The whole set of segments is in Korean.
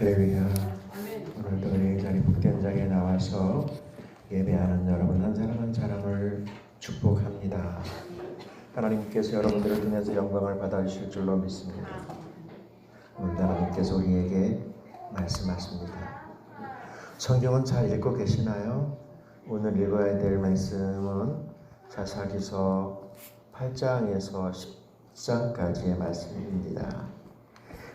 할렐루야. 오늘도 이 자리 복된 자리에 나와서 예배하는 여러분 한 사람 한 사람을 축복합니다. 하나님께서 여러분들을 통해서 영광을 받아주실 줄로 믿습니다. 오늘 하나님께서 우리에게 말씀하십니다. 성경은 잘 읽고 계시나요? 오늘 읽어야 될 말씀은 사사기서 8장에서 10장까지의 말씀입니다.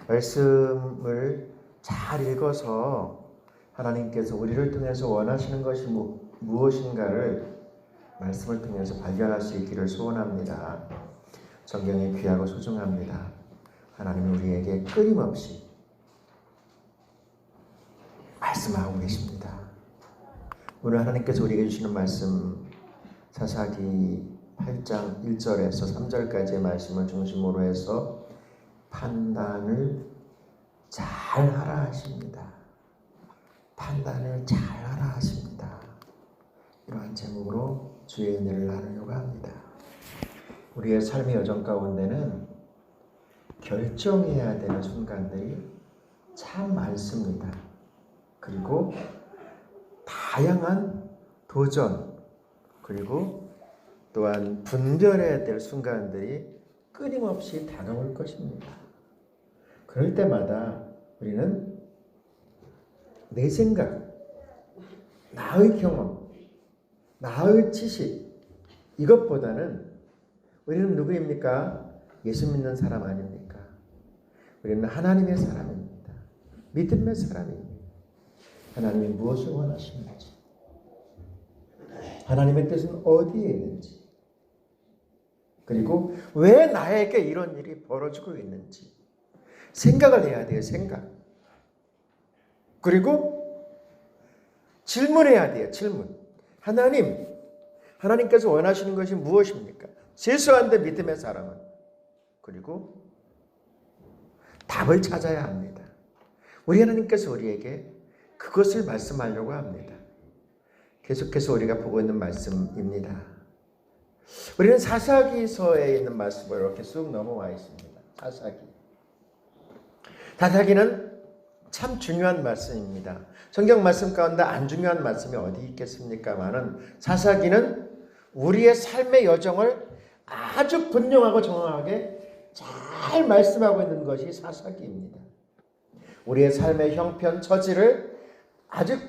말씀을 잘 읽어서 하나님께서 우리를 통해서 원하시는 것이 무엇인가를 말씀을 통해서 발견할 수 있기를 소원합니다. 성경이 귀하고 소중합니다. 하나님이 우리에게 끊임없이 말씀하고 계십니다. 오늘 하나님께서 우리에게 주시는 말씀 사사기 8장 1절에서 3절까지의 말씀을 중심으로 해서 판단을 잘 하라 하십니다. 판단을 잘 하라 하십니다. 이러한 제목으로 주의 은혜를 나누려고 합니다. 우리의 삶의 여정 가운데는 결정해야 되는 순간들이 참 많습니다. 그리고 다양한 도전, 그리고 또한 분별해야 될 순간들이 끊임없이 다가올 것입니다. 그럴 때마다 우리는 내 생각, 나의 경험, 나의 지식 이것보다는 우리는 누구입니까? 예수 믿는 사람 아닙니까? 우리는 하나님의 사람입니다. 믿음의 사람입니다. 하나님이 무엇을 원하시는지, 하나님의 뜻은 어디에 있는지, 그리고 왜 나에게 이런 일이 벌어지고 있는지 생각을 해야 돼요. 생각. 그리고 질문해야 돼요. 질문. 하나님께서 원하시는 것이 무엇입니까? 세수한데 믿음의 사람은. 그리고 답을 찾아야 합니다. 우리 하나님께서 우리에게 그것을 말씀하려고 합니다. 계속해서 우리가 보고 있는 말씀입니다. 우리는 사사기서에 있는 말씀을 이렇게 쑥 넘어와 있습니다. 사사기는 참 중요한 말씀입니다. 성경 말씀 가운데 안 중요한 말씀이 어디 있겠습니까마는 사사기는 우리의 삶의 여정을 아주 분명하고 정확하게 잘 말씀하고 있는 것이 사사기입니다. 우리의 삶의 형편, 처지를 아주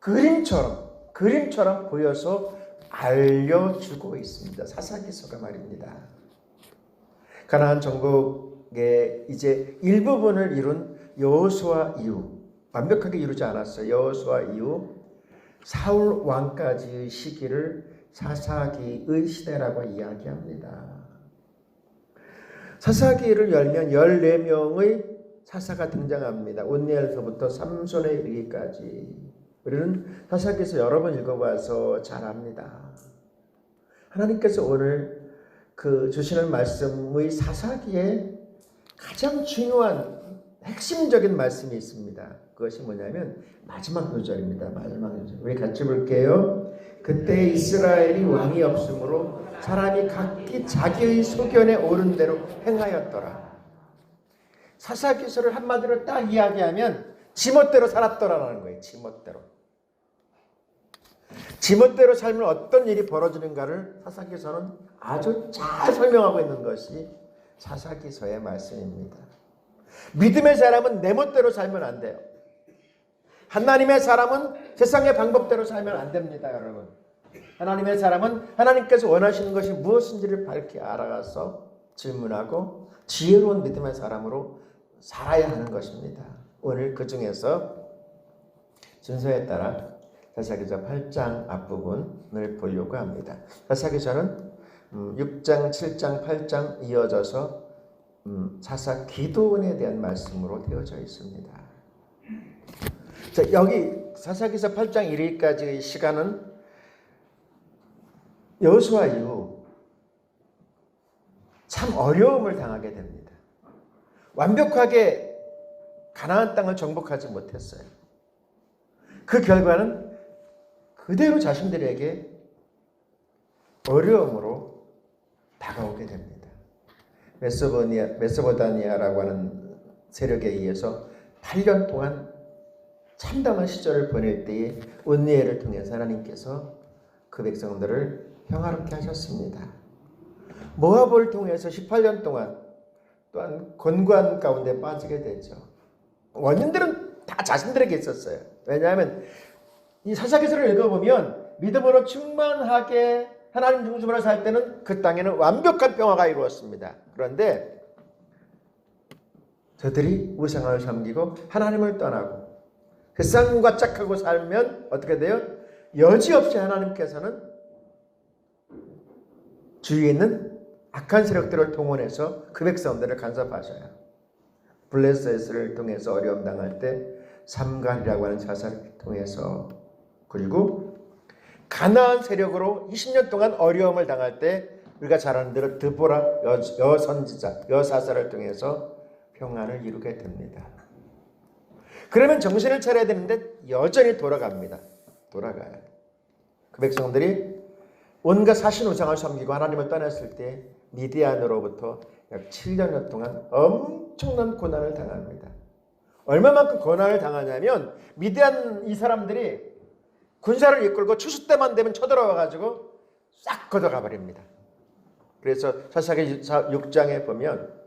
그림처럼 보여서 알려주고 있습니다. 사사기서가 말입니다. 가나안 정복의 이제 일부분을 이룬 여호수아 이후, 완벽하게 이루지 않았어요. 여호수아 이후 사울 왕까지의 시기를 사사기의 시대라고 이야기합니다. 사사기를 열면 14명의 사사가 등장합니다. 온니엘서부터 삼손에 이르기까지. 우리는 사사기에서 여러 번 읽어봐서 잘 압니다. 하나님께서 오늘 주시는 말씀의 사사기에 가장 중요한 핵심적인 말씀이 있습니다. 그것이 뭐냐면 마지막 요절입니다. 마지막 요절. 우리 같이 볼게요. 그때 이스라엘이 왕이 없으므로 사람이 각기 자기의 소견에 오른 대로 행하였더라. 사사기서를 한마디로 딱 이야기하면 지멋대로 살았더라라는 거예요. 지멋대로 살면 어떤 일이 벌어지는가를 사사기서는 아주 잘 설명하고 있는 것이 사사기서의 말씀입니다. 믿음의 사람은 내 멋대로 살면 안 돼요. 하나님의 사람은 세상의 방법대로 살면 안 됩니다, 여러분. 하나님의 사람은 하나님께서 원하시는 것이 무엇인지를 밝히 알아가서 질문하고 지혜로운 믿음의 사람으로 살아야 하는 것입니다. 오늘 그 중에서 순서에 따라 사사기서 8장 앞부분을 보려고 합니다. 사사기서는 6장, 7장, 8장 이어져서 사사 기도원에 대한 말씀으로 되어져 있습니다. 자, 여기 사사기서 8장 1일까지의 시간은 여호수아 이후 참 어려움을 당하게 됩니다. 완벽하게 가나안 땅을 정복하지 못했어요. 그 결과는 그대로 자신들에게 어려움으로 다가오게 됩니다. 메소포타미아라고 하는 세력에 의해서 8년 동안 참담한 시절을 보낼 때에 온니엘을 통해서 하나님께서 그 백성들을 평화롭게 하셨습니다. 모압을 통해서 18년 동안 또한 곤고한 가운데 빠지게 되죠. 원인들은 다 자신들에게 있었어요. 왜냐하면 이 사사기서를 읽어보면 믿음으로 충만하게 하나님 중심으로 살 때는 그 땅에는 완벽한 평화가 이루어졌습니다. 그런데 저들이 우상을 섬기고 하나님을 떠나고 세상과 짝하고 살면 어떻게 돼요? 여지없이 하나님께서는 주위에 있는 악한 세력들을 동원해서 그 백성들을 간섭하셔요. 블레셋을 통해서 어려움 당할 때 삼갈이라고 하는 자살을 통해서, 그리고 가나안 세력으로 20년 동안 어려움을 당할 때 우리가 잘 아는 대로 드보라 여선지자 여사사를 통해서 평안을 이루게 됩니다. 그러면 정신을 차려야 되는데 여전히 돌아갑니다. 돌아가요. 그 백성들이 온갖 사신 우상을 섬기고 하나님을 떠났을 때 미디안으로부터 약 7년 동안 엄청난 고난을 당합니다. 얼마만큼 고난을 당하냐면 미디안 이 사람들이 군사를 이끌고 추수 때만 되면 쳐들어와 가지고 싹 걷어가 버립니다. 그래서 사사기 6장에 보면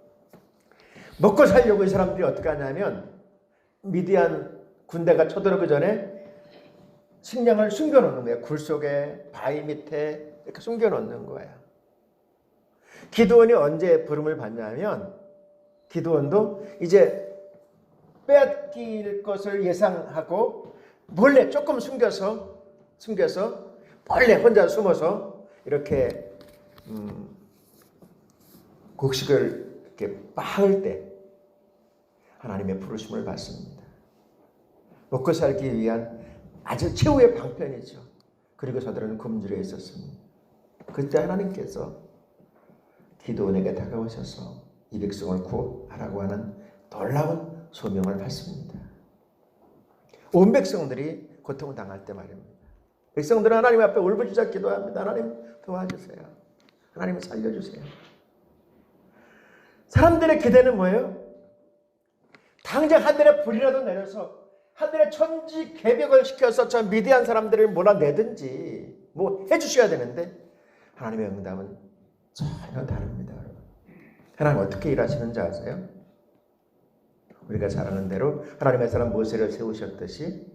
먹고 살려고 이 사람들이 어떻게 하냐면 미디안 군대가 쳐들어오기 전에 식량을 숨겨놓는 거예요. 굴 속에, 바위 밑에 이렇게 숨겨놓는 거예요. 기드온이 언제 부름을 받냐면 기드온도 이제 빼앗길 것을 예상하고 몰래 조금 숨겨서 몰래 혼자 숨어서 이렇게 곡식을 이렇게 빻을 때 하나님의 부르심을 받습니다. 먹고 살기 위한 아주 최후의 방편이죠. 그리고 저들은 굶주려 있었습니다. 그때 하나님께서 기드온에게 다가오셔서 이 백성을 구하라고 하는 놀라운 소명을 받습니다. 온 백성들이 고통을 당할 때 말입니다. 백성들은 하나님 앞에 울부짖어 기도합니다. 하나님 도와주세요. 하나님 살려주세요. 사람들의 기대는 뭐예요? 당장 하늘에 불이라도 내려서 하늘에 천지 개벽을 시켜서 저 미디안 사람들을 몰아내든지 뭐 해주셔야 되는데 하나님의 응답은 전혀 다릅니다. 하나님 어떻게 일하시는지 아세요? 우리가 잘 아는 대로 하나님의 사람 모세를 세우셨듯이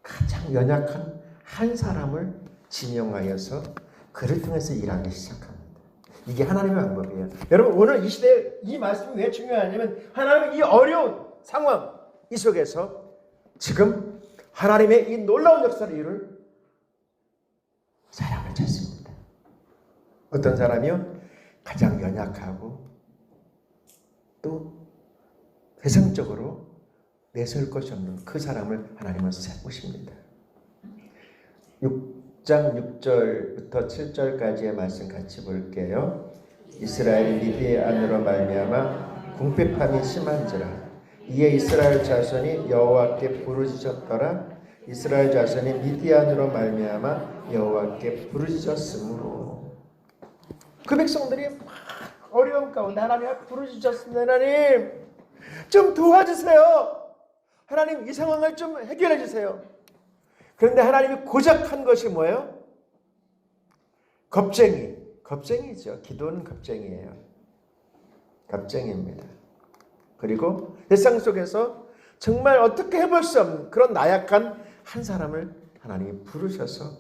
가장 연약한 한 사람을 지명하여서 그를 통해서 일하기 시작합니다. 이게 하나님의 방법이에요. 여러분 오늘 이 시대에 이 말씀이 왜 중요하냐면 하나님은 이 어려운 상황 이 속에서 지금 하나님의 이 놀라운 역사를 이룰 사람을 찾습니다. 어떤 사람이요? 가장 연약하고 또 세상적으로 내세울 것이 없는 그 사람을 하나님은 세우십니다. 6장 6절부터 7절까지의 말씀 같이 볼게요. 이스라엘이 미디안으로 말미암아 궁핍함이 심한지라 이에 이스라엘 자손이 여호와께 부르짖었더라. 이스라엘 자손이 미디안으로 말미암아 여호와께 부르짖었으므로 그 백성들이 막 어려움 가운데 하나님 앞에 부르짖었습니다. 하나님 좀 도와주세요. 하나님 이 상황을 좀 해결해 주세요. 그런데 하나님이 고작 한 것이 뭐예요? 겁쟁이죠. 기도는 겁쟁이에요. 겁쟁이입니다. 그리고 세상 속에서 정말 어떻게 해볼 수 없는 그런 나약한 한 사람을 하나님이 부르셔서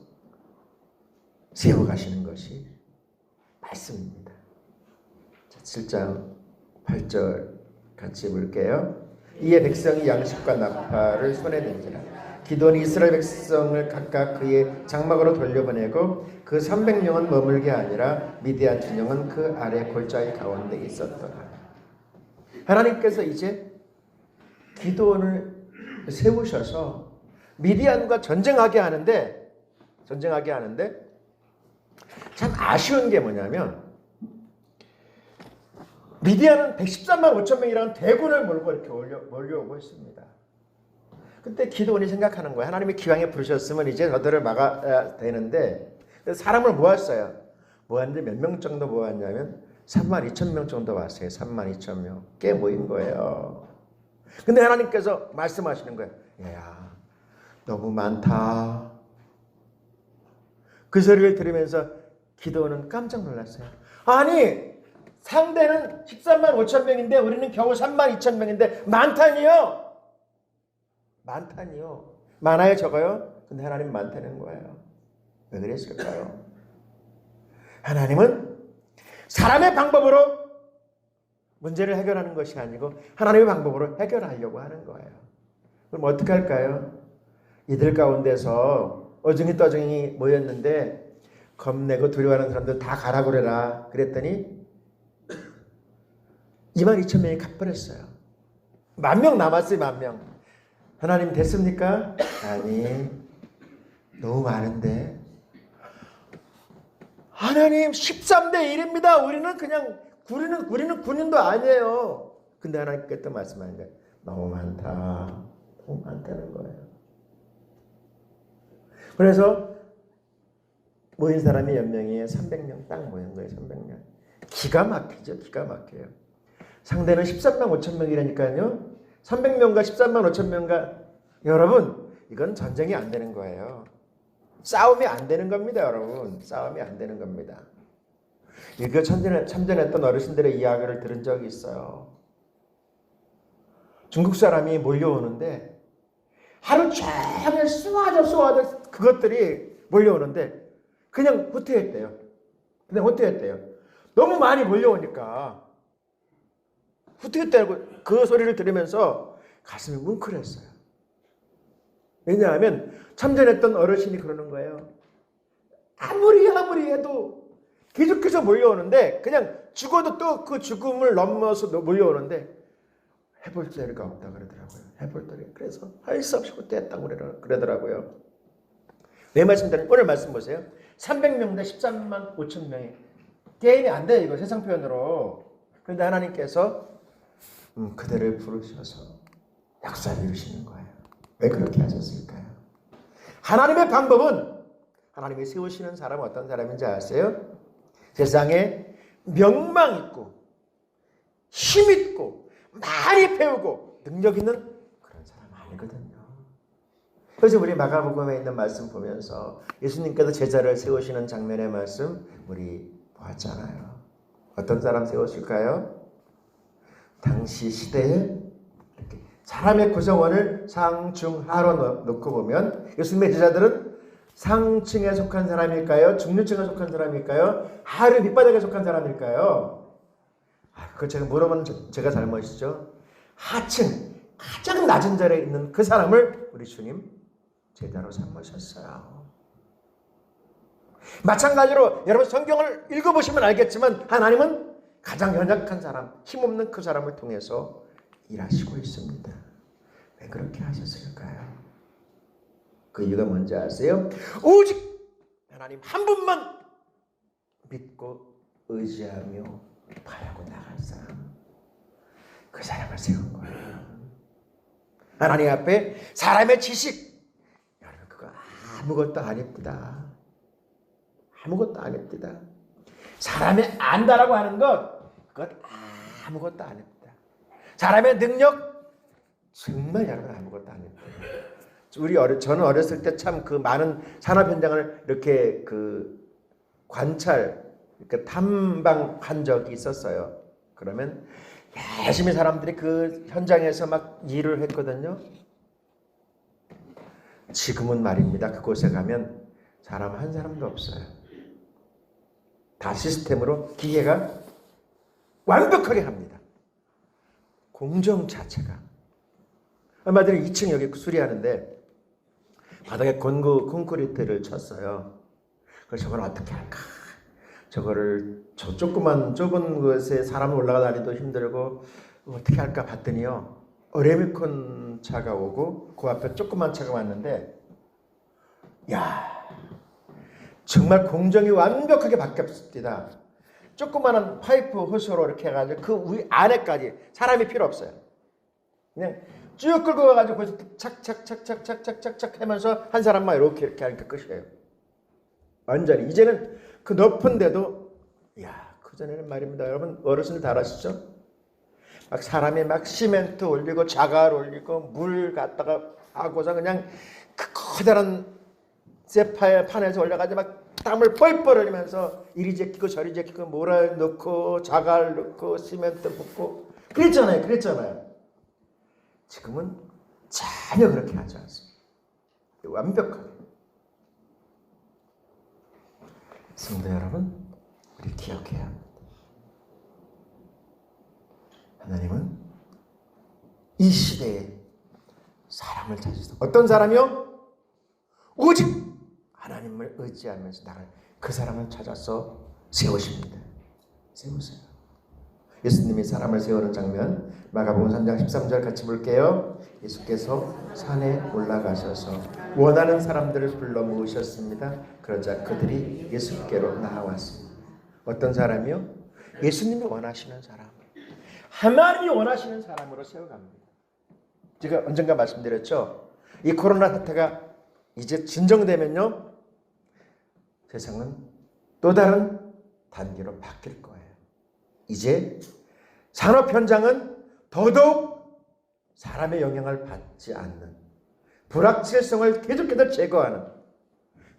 세워가시는 것이 말씀입니다. 자, 7장 8절 같이 볼게요. 이에 백성이 양식과 나팔을 손에 든지라 기드온이 이스라엘 백성을 각각 그의 장막으로 돌려보내고 그 300명은 머물게 아니라 미디안 진영은 그 아래 골짜기 가운데 있었더라. 하나님께서 이제 기드온을 세우셔서 미디안과 전쟁하게 하는데 참 아쉬운 게 뭐냐면 미디안은 113만 5천 명이라는 대군을 몰고 이렇게 몰려오고 있습니다. 그때 기드온이 생각하는 거예요. 하나님이 기왕에 부르셨으면 이제 저들을 막아야 되는데 사람을 모았어요. 모았는데 몇 명 정도 모았냐면 3만 2천 명 정도 왔어요. 3만 2천 명. 꽤 모인 거예요. 근데 하나님께서 말씀하시는 거예요. 얘야, 너무 많다. 그 소리를 들으면서 기도는 깜짝 놀랐어요. 아니, 상대는 13만 5천 명인데 우리는 겨우 3만 2천 명인데 많다니요. 많다니요. 많아요, 적어요? 근데 하나님 많다는 거예요. 왜 그랬을까요? 하나님은 사람의 방법으로 문제를 해결하는 것이 아니고 하나님의 방법으로 해결하려고 하는 거예요. 그럼 어떻게 할까요? 이들 가운데서 어중이 모였는데 겁내고 두려워하는 사람들 다 가라 그래라 그랬더니 2만 2천 명이 가버렸어요. 10,000명 남았어요. 10,000명. 하나님 됐습니까? 아니, 너무 많은데. 하나님 13대 1입니다. 우리는 그냥 우리는 군인도 아니에요. 근데 하나님께서 말씀하는 거예요. 너무 많다. 너무 많다는 거예요. 그래서 모인 사람이 몇 명이에요? 300명 딱 모인 거예요. 300명. 기가 막히죠. 기가 막혀요. 상대는 13만 5천 명이라니까요. 300명과 13만 5천 명과 여러분 이건 전쟁이 안 되는 거예요. 싸움이 안 되는 겁니다. 여러분. 싸움이 안 되는 겁니다. 이거 참전했던 어르신들의 이야기를 들은 적이 있어요. 중국 사람이 몰려오는데 하루 종일 쏘아져 그것들이 몰려오는데 그냥 후퇴했대요. 그냥 후퇴했대요. 너무 많이 몰려오니까 후퇴했다고 그 소리를 들으면서 가슴이 뭉클했어요. 왜냐하면 참전했던 어르신이 그러는 거예요. 아무리 해도 계속해서 몰려오는데 그냥 죽어도 또 그 죽음을 넘어서 몰려오는데 해볼 자리가 없다 그러더라고요. 해볼 자리. 그래서 할 수 없이 후퇴했다고 그러더라고요. 왜 말씀드리는 오늘 말씀 보세요. 300명 대 13만 5천 명이 게임이 안 돼요. 이거 세상 표현으로. 그런데 하나님께서 그들을 부르셔서 역사를 이루시는 거예요. 왜 그렇게 하셨을까요? 하나님의 방법은 하나님이 세우시는 사람은 어떤 사람인지 아세요? 세상에 명망 있고 힘 있고 많이 배우고 능력 있는 그런 사람 아니거든요. 그래서 우리 마가복음에 있는 말씀 보면서 예수님께서 제자를 세우시는 장면의 말씀 우리 보았잖아요. 어떤 사람 세우실까요? 당시 시대에 이렇게 사람의 구성원을 상중하로 놓고 보면 예수님의 제자들은 상층에 속한 사람일까요? 중류층에 속한 사람일까요? 하류 밑바닥에 속한 사람일까요? 그거 제가 물어보는 제가 잘못이죠. 하층, 가장 낮은 자리에 있는 그 사람을 우리 주님 제자로 삼으셨어요. 마찬가지로 여러분 성경을 읽어보시면 알겠지만 하나님은 가장 연약한 사람, 힘없는 그 사람을 통해서 일하시고 있습니다. 왜 그렇게 하셨을까요? 그 이유가 뭔지 아세요? 오직 하나님 한 분만 믿고 의지하며 바라고 나갈 사람, 그 사람을 세운 거예요. 하나님 앞에 사람의 지식, 여러분 그거 아무것도 아닙니다. 아무것도 아닙니다. 사람이 안다라고 하는 것, 그것 아무것도 아닙니다. 사람의 능력, 정말 여러분 아무것도 아닙니다. 저는 어렸을 때 참 그 많은 산업 현장을 이렇게 그 관찰, 이렇게 탐방한 적이 있었어요. 그러면 열심히 사람들이 그 현장에서 막 일을 했거든요. 지금은 말입니다. 그곳에 가면 사람 한 사람도 없어요. 다 시스템으로 기계가 완벽하게 합니다. 공정 자체가. 얼마 전에 2층 여기 수리하는데 바닥에 콘크리트를 쳤어요. 그래서 저걸 어떻게 할까? 저거를 저 조그만 좁은 곳에 사람 올라가 다니도 힘들고 어떻게 할까 봤더니요. 어레미콘 차가 오고 그 앞에 조그만 차가 왔는데 야 정말 공정이 완벽하게 바뀌었습니다. 조그마한 파이프 호스로 이렇게 해가지고 그 위 안에까지 사람이 필요 없어요. 그냥 쭉 끌고 가가지고 거기서 착착착착착착착 하면서 한 사람만 이렇게 하니까 끝이에요. 완전히 이제는 그 높은 데도 그 전에는 말입니다. 여러분 어르신들 다 아시죠? 막 사람이 막 시멘트 올리고 자갈 올리고 물 갖다가 하고서 그냥 그 커다란 쇠판에서 올라가지고 막 땀을 뻘뻘 흘리면서 이리 제끼고 저리 제끼고 모래 넣고 자갈 넣고 시멘트 붓고 그랬잖아요. 지금은 전혀 그렇게 하지 않습니다. 완벽하게. 성도 여러분, 우리 기억해야 합니다. 하나님은 이 시대에 사람을 찾으시다. 어떤 사람이요? 오직 하나님을 의지하면서 나를 그 사람을 찾아서 세우십니다. 세우세요. 예수님이 사람을 세우는 장면 마가복음 3장 13절 같이 볼게요. 예수께서 산에 올라가셔서 원하는 사람들을 불러 모으셨습니다. 그러자 그들이 예수께로 나아왔습니다. 어떤 사람이요? 예수님이 원하시는 사람, 하나님이 원하시는 사람으로 세워갑니다. 제가 언젠가 말씀드렸죠. 이 코로나 사태가 이제 진정되면요, 세상은 또 다른 단계로 바뀔 거예요. 이제 산업 현장은 더더욱 사람의 영향을 받지 않는 불확실성을 계속해서 제거하는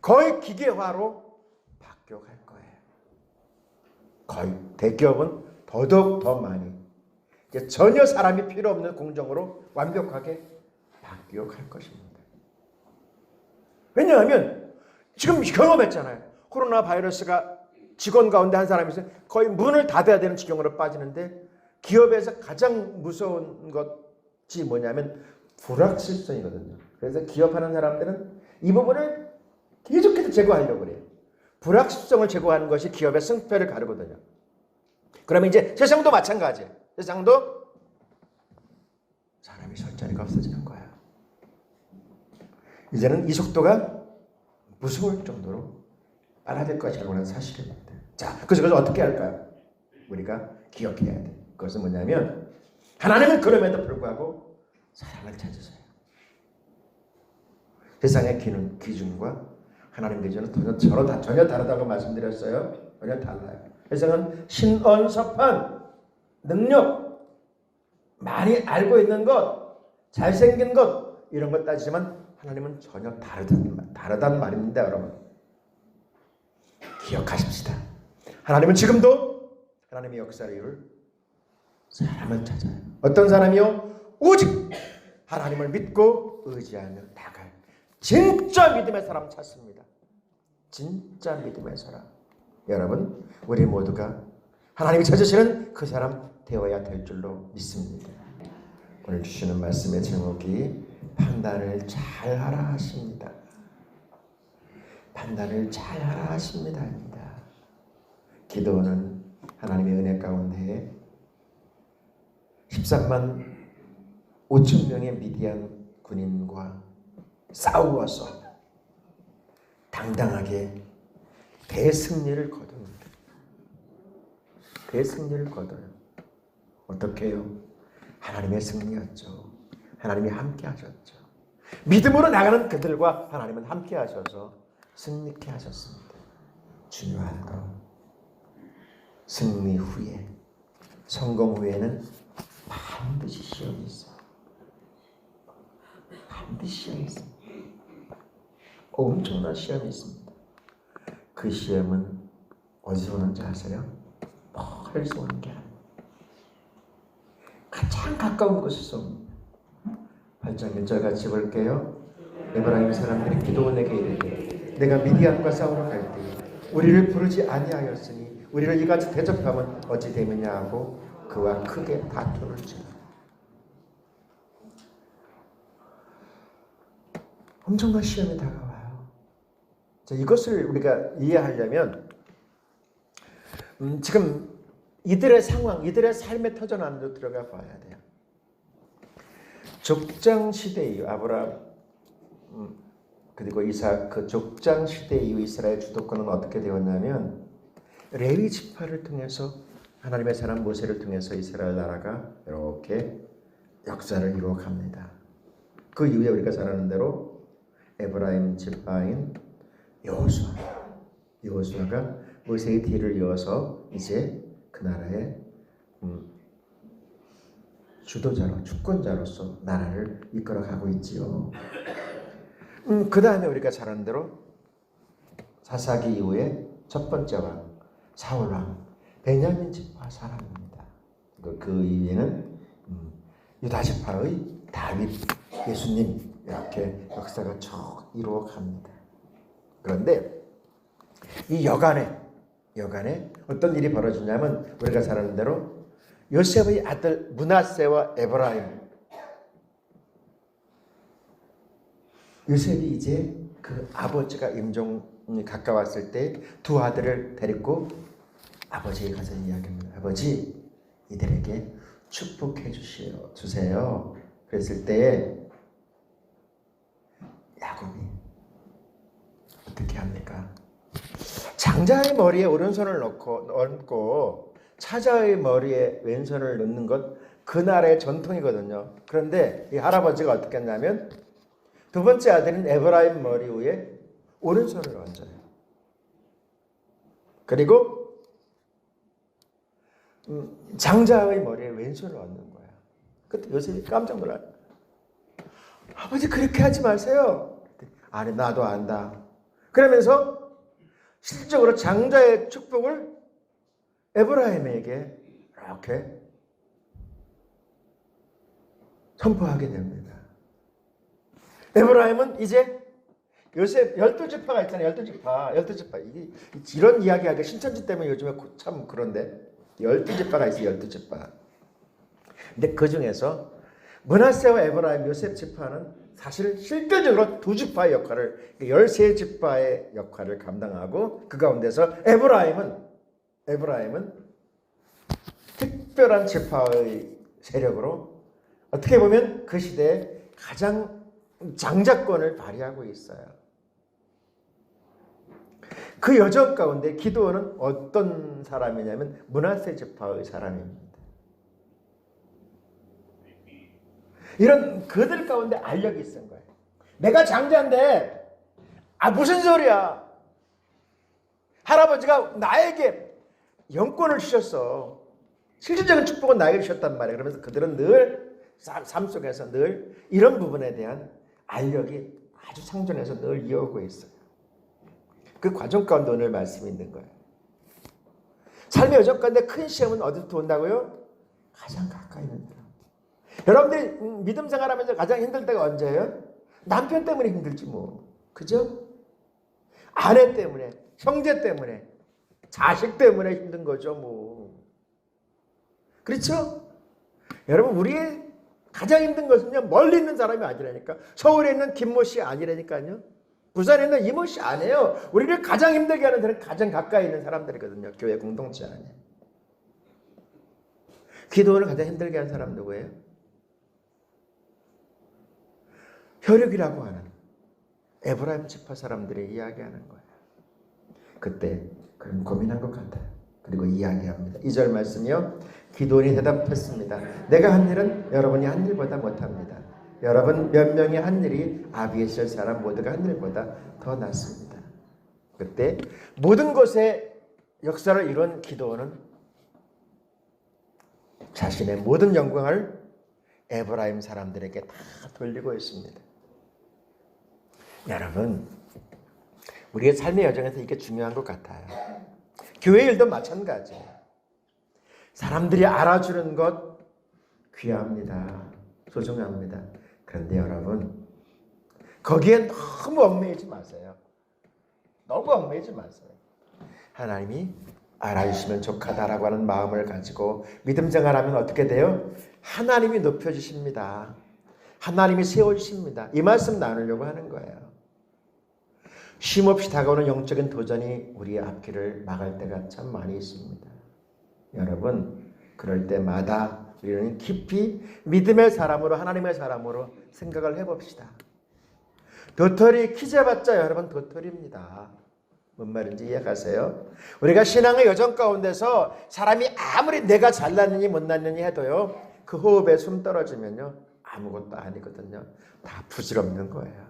거의 기계화로 바뀌어갈 거예요. 거의 대기업은 더더욱 더 많이 이제 전혀 사람이 필요 없는 공정으로 완벽하게 바뀌어갈 것입니다. 왜냐하면 지금 경험했잖아요. 코로나 바이러스가 직원 가운데 한 사람이 있어요. 거의 문을 닫아야 되는 지경으로 빠지는데 기업에서 가장 무서운 것이 뭐냐면 불확실성이거든요. 그래서 기업하는 사람들은 이 부분을 계속해서 제거하려고 그래요. 불확실성을 제거하는 것이 기업의 승패를 가르거든요. 그러면 이제 세상도 마찬가지예요. 세상도 사람이 설 자리가 없어지는 거예요. 이제는 이 속도가 무서울 정도로 빨라질 것이라고 하는 사실입니다. 자, 그래서 그것을 어떻게 할까요? 우리가 기억해야 돼. 그것은 뭐냐면 하나님은 그럼에도 불구하고 사람을 찾으세요. 세상의 기준과 하나님 기준은 전혀 다르다고 말씀드렸어요. 전혀 달라요. 세상은 신언섭한 능력, 많이 알고 있는 것, 잘생긴 것 이런 것 따지지만 하나님은 전혀 다르단 말입니다. 여러분 기억하십시다. 하나님은 지금도 하나님의 역사를 이룰 사람을 찾아요. 어떤 사람이요? 오직 하나님을 믿고 의지하며 나갈 진짜 믿음의 사람 찾습니다. 진짜 믿음의 사람. 여러분 우리 모두가 하나님이 찾으시는 그 사람 되어야 될 줄로 믿습니다. 오늘 주시는 말씀의 제목이 판단을 잘하라 하십니다. 판단을 잘하라 하십니다입니다. 기도는 하나님의 은혜 가운데 13만 5천 명의 미디안 군인과 싸우어서 당당하게 대승리를 거둡니다. 대승리를 거둬요. 어떻게 해요? 하나님의 승리였죠. 하나님이 함께 하셨죠. 믿음으로 나가는 그들과 하나님은 함께 하셔서 승리케 하셨습니다. 중요한 건 승리 후에, 성공 후에는 반드시 시험이 있어요. 반드시 시험이 있습니다. 엄청난 시험이 있습니다. 그 시험은 어디서 오는지 아세요? 멀리서 오는 게 아니에요. 가장 가까운 곳에서 옵니다. 8장 1절 같이 볼게요. 에브라임 사람들이 기드온에게 이르되 내가 미디안과 싸우러 갈 때 우리를 부르지 아니하였으니 우리를 이같이 대접하면 어찌 되느냐 하고 그와 크게 다투를 치라. 엄청난 시험이 다가와요. 자, 이것을 우리가 이해하려면 지금 이들의 상황, 이들의 삶의 터전 안으로 들어가 봐야 돼요. 족장 시대 이후 아브라함 그리고 이삭 그 족장 시대 이후 이스라엘 주도권은 어떻게 되었냐면 레위 지파를 통해서 하나님의 사람 모세를 통해서 이스라엘 나라가 이렇게 역사를 이루어갑니다. 그 이후에 우리가 잘 아는 대로 에브라임 지파인 여호수아가 모세의 뒤를 이어서 이제 그 나라의 주도자로, 주권자로서 나라를 이끌어가고 있지요. 그 다음에 우리가 잘 아는 대로 사사기 이후에 첫 번째 왕 사울왕 베냐민 지파 사람입니다. 그 이후에는 유다 지파의 다윗, 예수님 이렇게 역사가 쭉 이루어갑니다. 그런데 이 여간에 어떤 일이 벌어지냐면 우리가 잘 아는 대로 요셉의 아들 므낫세와 에브라임, 요셉이 이제 그 아버지가 임종이 가까웠을 때 두 아들을 데리고 아버지에 가서 이야기합니다. 아버지, 이들에게 축복해 주세요. 그랬을 때 야곱이 어떻게 합니까? 장자의 머리에 오른손을 얹고 차자의 머리에 왼손을 넣는 것 그날의 전통이거든요. 그런데 이 할아버지가 어떻게 했냐면 두 번째 아들인 에브라임 머리 위에 오른손을 얹어요. 그리고 장자의 머리에 왼손을 얹는 거야. 그때 요셉이 깜짝 놀라요. 아버지 그렇게 하지 마세요. 아니 나도 안다. 그러면서 실질적으로 장자의 축복을 에브라임에게 이렇게 선포하게 됩니다. 에브라임은 이제 요셉 12지파가 있잖아요. 12지파. 이게 이런 이야기하기가 신천지 때문에 요즘에 참 그런데 12지파가 있어요. 12지파. 근데 그 중에서 므낫세와 에브라임, 요셉 지파는 사실 실질적으로 두 지파의 역할을 13지파의 역할을 감당하고 그 가운데서 에브라임은 특별한 지파의 세력으로 어떻게 보면 그 시대에 가장 장자권을 발휘하고 있어요. 그 여정 가운데 기드온은 어떤 사람이냐면 므낫세 지파의 사람입니다. 이런 그들 가운데 알력이 있은 거예요. 내가 장자인데 무슨 소리야. 할아버지가 나에게 영권을 주셨어. 실질적인 축복은 나에게 주셨단 말이에요. 그러면서 그들은 늘 삶 속에서 늘 이런 부분에 대한 알력이 아주 상존해서 늘 이어오고 있어요. 그 과정 가운데 오늘 말씀이 있는 거예요. 삶의 여정 가운데 큰 시험은 어디부터 온다고요? 가장 가까이 있는 사람. 여러분들이 믿음 생활하면서 가장 힘들 때가 언제예요? 남편 때문에 힘들지 뭐. 그죠? 아내 때문에, 형제 때문에, 자식 때문에 힘든 거죠 뭐. 그렇죠? 여러분 우리의 가장 힘든 것은요 멀리 있는 사람이 아니라니까. 서울에 있는 김모 씨 아니라니까요. 부산에 있는 이모 씨 아니에요. 우리를 가장 힘들게 하는 사람은 가장 가까이 있는 사람들이거든요. 교회 공동체 안에. 기도를 가장 힘들게 하는 사람 누구예요? 혈육이라고 하는 에브라임 지파 사람들이 이야기하는 거예요. 그때 그런 고민한 것 같아요. 그리고 이야기합니다. 2절 말씀이요. 기도원이 대답했습니다. 내가 한 일은 여러분이 한 일보다 못합니다. 여러분 몇 명이 한 일이 아비에셀 사람 모두가 한 일보다 더 낫습니다. 그때 모든 것의 역사를 이룬 기도원은 자신의 모든 영광을 에브라임 사람들에게 다 돌리고 있습니다. 여러분 우리의 삶의 여정에서 이게 중요한 것 같아요. 교회 일도 마찬가지예요. 사람들이 알아주는 것 귀합니다. 소중합니다. 그런데 여러분 거기에 너무 얽매이지 마세요. 너무 얽매이지 마세요. 하나님이 알아주시면 족하다라고 하는 마음을 가지고 믿음 생활하면 어떻게 돼요? 하나님이 높여주십니다. 하나님이 세워주십니다. 이 말씀 나누려고 하는 거예요. 쉼없이 다가오는 영적인 도전이 우리의 앞길을 막을 때가 참 많이 있습니다. 여러분 그럴 때마다 우리는 깊이 믿음의 사람으로 하나님의 사람으로 생각을 해봅시다. 도토리 키 재봤자 여러분 도토리입니다. 뭔 말인지 이해가세요? 우리가 신앙의 여정 가운데서 사람이 아무리 내가 잘났느니 못났느니 해도요 그 호흡에 숨 떨어지면요 아무것도 아니거든요. 다 부질없는 거예요.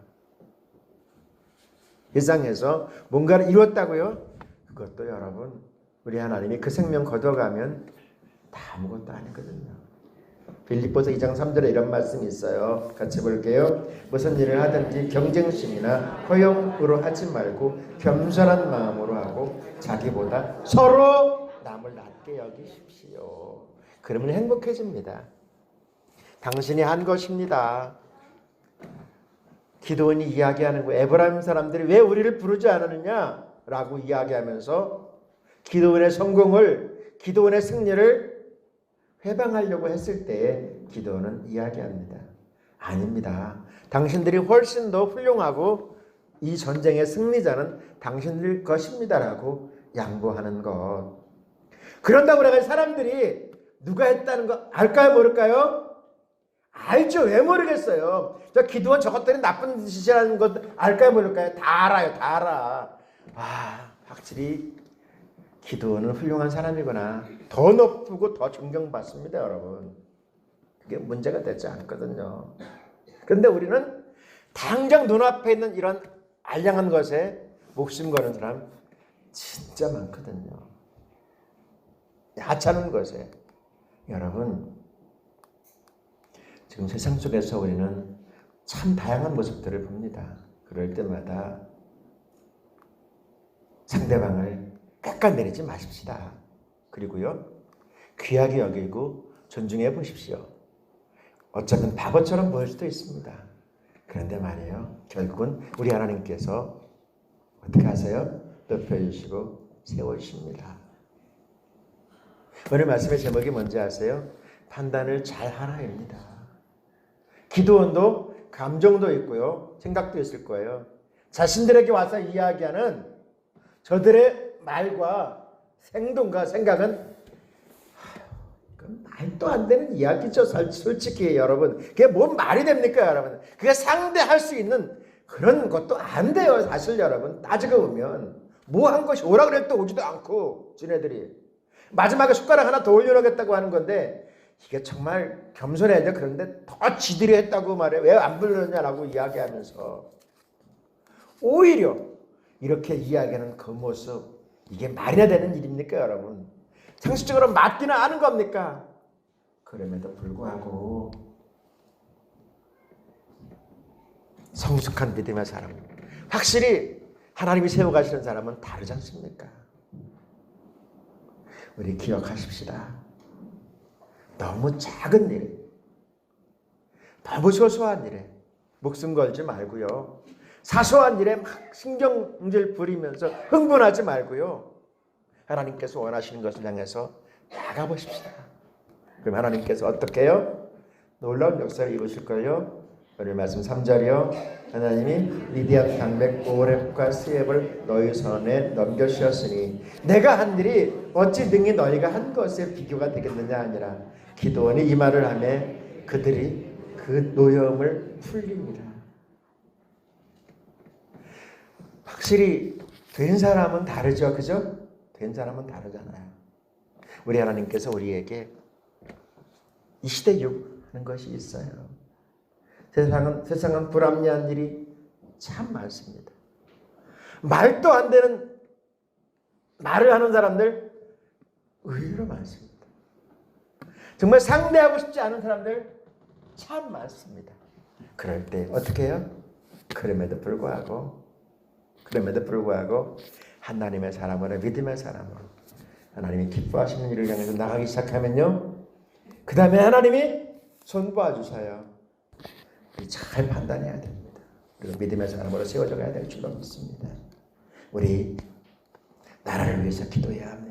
세상에서 뭔가를 이뤘다고요? 그것도 여러분 우리 하나님이 그 생명 거둬가면 다 아무것도 아니거든요. 빌립보서 2장 3절에 이런 말씀이 있어요. 같이 볼게요. 무슨 일을 하든지 경쟁심이나 허영으로 하지 말고 겸손한 마음으로 하고 자기보다 서로 남을 낮게 여기십시오. 그러면 행복해집니다. 당신이 한 것입니다. 기도원이 이야기하는 거예요. 에브라임 사람들이 왜 우리를 부르지 않았느냐라고 이야기하면서 기도원의 성공을, 기도원의 승리를 회방하려고 했을 때 기도원은 이야기합니다. 아닙니다. 당신들이 훨씬 더 훌륭하고 이 전쟁의 승리자는 당신들 것입니다라고 양보하는 것. 그런다고 그래서 사람들이 누가 했다는 거 알까요, 모를까요? 알죠. 왜 모르겠어요. 저 기도원 저것들이 나쁜 짓이라는 것 알까요, 모를까요? 다 알아요. 다 알아. 확실히 기도원은 훌륭한 사람이구나. 더 높고 더 존경받습니다, 여러분. 그게 문제가 되지 않거든요. 그런데 우리는 당장 눈앞에 있는 이런 알량한 것에 목숨 거는 사람 진짜 많거든요. 하찮은 것에. 여러분, 지금 세상 속에서 우리는 참 다양한 모습들을 봅니다. 그럴 때마다 상대방을 깎아내리지 마십시다. 그리고요, 귀하게 여기고 존중해 보십시오. 어쩌면 바보처럼 보일 수도 있습니다. 그런데 말이에요, 결국은 우리 하나님께서 어떻게 하세요? 높여주시고 세워주십니다. 오늘 말씀의 제목이 뭔지 아세요? 판단을 잘 하라입니다. 기도원도 감정도 있고요, 생각도 있을 거예요. 자신들에게 와서 이야기하는 저들의 말과 행동과 생각은 말도 안 되는 이야기죠. 솔직히 여러분, 그게 뭔 말이 됩니까, 여러분? 그게 상대할 수 있는 그런 것도 안 돼요, 사실. 여러분, 따지고 보면 뭐 한 것이 오라 그랬도 오지도 않고, 지네들이 마지막에 숟가락 하나 더 올려놓겠다고 하는 건데, 이게 정말 겸손해야 돼. 그런데 더 지들이 했다고 말해. 왜 안 불렀냐라고 이야기하면서 오히려 이렇게 이야기하는 그 모습, 이게 말이나 되는 일입니까, 여러분? 상식적으로 맞기는 아는 겁니까? 그럼에도 불구하고 성숙한 믿음의 사람, 확실히 하나님이 세워가시는 사람은 다르지 않습니까? 우리 기억하십시다. 너무 작은 일, 너무 소소한 일에 목숨 걸지 말고요, 사소한 일에 막 신경질 부리면서 흥분하지 말고요, 하나님께서 원하시는 것을 향해서 나가보십시다. 그럼 하나님께서 어떻게 해요? 놀라운 역사를 이루실 거예요. 오늘 말씀 3절이요. 하나님이 미디안 방백 오렙과 스엡을 너희 손에 넘겨주셨으니 내가 한 일이 어찌 능히 너희가 한 것에 비교가 되겠느냐 하니라. 기도원이 이 말을 하며 그들이 그 노여움을 풀립니다. 확실히 된 사람은 다르죠, 그죠? 된 사람은 다르잖아요. 우리 하나님께서 우리에게 이 시대 요구하는 것이 있어요. 세상은 불합리한 일이 참 많습니다. 말도 안 되는 말을 하는 사람들 의외로 많습니다. 정말 상대하고 싶지 않은 사람들 참 많습니다. 그럴 때 어떻게 해요? 그럼에도 불구하고 하나님의 사람으로, 믿음의 사람으로 하나님이 기뻐하시는 일을 향해서 나가기 시작하면요, 그 다음에 하나님이 손 봐주셔요. 잘 판단해야 됩니다. 그리고 믿음의 사람으로 세워져 가야 될 줄로 믿습니다. 우리 나라를 위해서 기도해야 합니다.